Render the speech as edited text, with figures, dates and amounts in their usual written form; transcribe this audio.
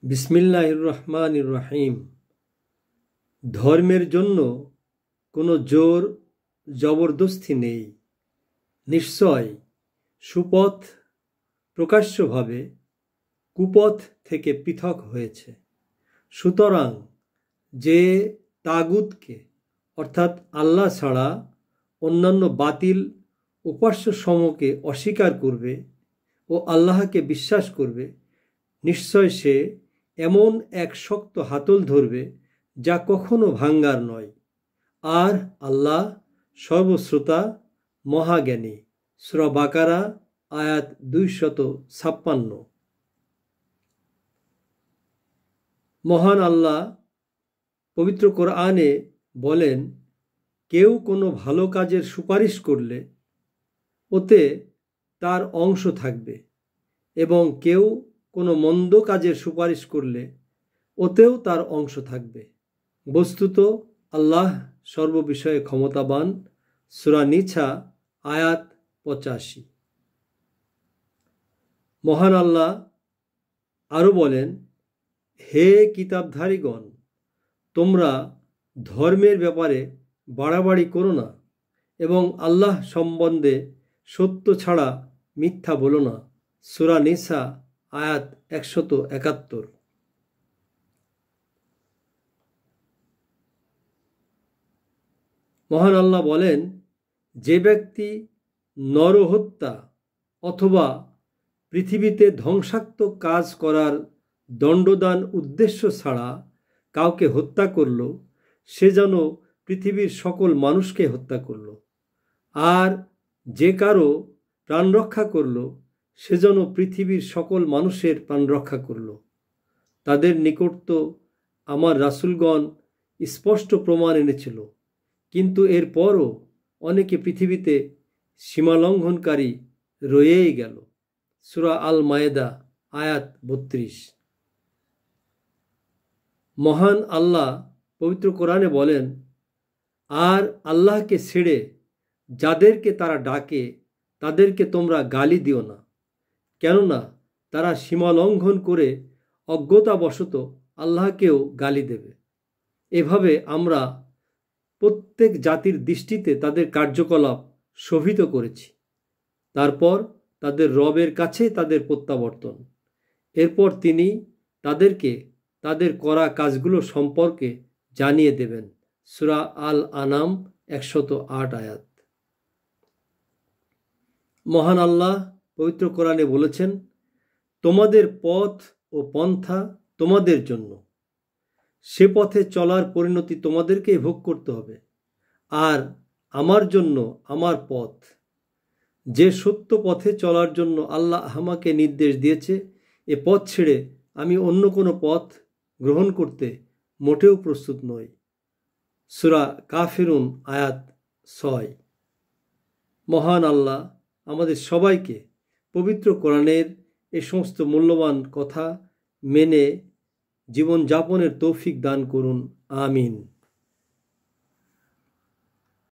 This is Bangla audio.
বিসমিল্লাহির রহমানির রহিম। ধর্মের জন্য কোনো জোর জবরদস্তি নেই। নিশ্চয় সুপথ প্রকাশ্যভাবে কুপথ থেকে পৃথক হয়েছে। সুতরাং যে তাগুতকে অর্থাৎ আল্লাহ ছাড়া অন্যান্য বাতিল উপাস্যসমূহকে অস্বীকার করবে ও আল্লাহকে বিশ্বাস করবে, নিশ্চয় সে এমন এক শক্ত হাতল ধরবে যা কখনো ভাঙ্গার নয়। আর আল্লাহ সর্বশ্রোতা মহাজ্ঞানী। সূরা বাকারা আয়াত 256। মহান আল্লাহ পবিত্র কোরআনে বলেন, কেউ কোনো ভালো কাজের সুপারিশ করলে ওতে তার অংশ থাকবে, এবং কেউ কোনো মন্দ কাজের সুপারিশ করলে ওতেও তার অংশ থাকবে। বস্তুত আল্লাহ সর্ববিষয়ে ক্ষমতাবান। সূরা নিসা আয়াত 85। মহান আল্লাহ আরও বলেন, হে কিতাবধারীগণ, তোমরা ধর্মের ব্যাপারে বাড়াবাড়ি করো না এবং আল্লাহ সম্বন্ধে সত্য ছাড়া মিথ্যা বলো না। সূরা নিসা আয়াত 171। মহান আল্লাহ বলেন, যে ব্যক্তি নরহত্যা অথবা পৃথিবীতে ধ্বংসাত্মক কাজ করার দণ্ডদান উদ্দেশ্য ছাড়া কাউকে হত্যা করল, সে যেন পৃথিবীর সকল মানুষকে হত্যা করল। আর যে কারো প্রাণ রক্ষা করল, সে যেন পৃথিবীর সকল মানুষের প্রাণ রক্ষা করল। তাদের নিকট তো আমার রাসূলগণ স্পষ্ট প্রমাণ এনেছিল, কিন্তু এরপরও অনেকে পৃথিবীতে সীমালঙ্ঘনকারী রয়েই গেল। সূরা আল মায়েদা আয়াত 32। মহান আল্লাহ পবিত্র কোরআনে বলেন, আর আল্লাহকে ছেড়ে যাদেরকে তারা ডাকে তাদেরকে তোমরা গালি দিও না, কেননা তারা সীমালঙ্ঘন করে অজ্ঞতাবশত আল্লাহকেও গালি দেবে। এভাবে আমরা প্রত্যেক জাতির দৃষ্টিতে তাদের কার্যকলাপ শোভিত করেছি। তারপর তাদের রবের কাছে তাদের প্রত্যাবর্তন। এরপর তিনি তাদেরকে তাদের করা কাজগুলো সম্পর্কে জানিয়ে দেবেন। সূরা আল আনাম 108 আয়াত। মহান আল্লাহ পবিত্র কোরআনে বলেছেন, তোমাদের পথ ও পন্থা তোমাদের জন্য, সে পথে চলার পরিণতি তোমাদেরকেই ভোগ করতে হবে। আর আমার জন্য আমার পথ, যে সত্য পথে চলার জন্য আল্লাহ আমাকে নির্দেশ দিয়েছে, এ পথ ছেড়ে আমি অন্য কোনো পথ গ্রহণ করতে মোটেও প্রস্তুত নই। সূরা কাফিরুন আয়াত 6। মহান আল্লাহ আমাদের সবাইকে পবিত্র কোরআনের এই সমস্ত মূল্যবান কথা মেনে জীবনযাপনের তৌফিক দান করুন। আমিন।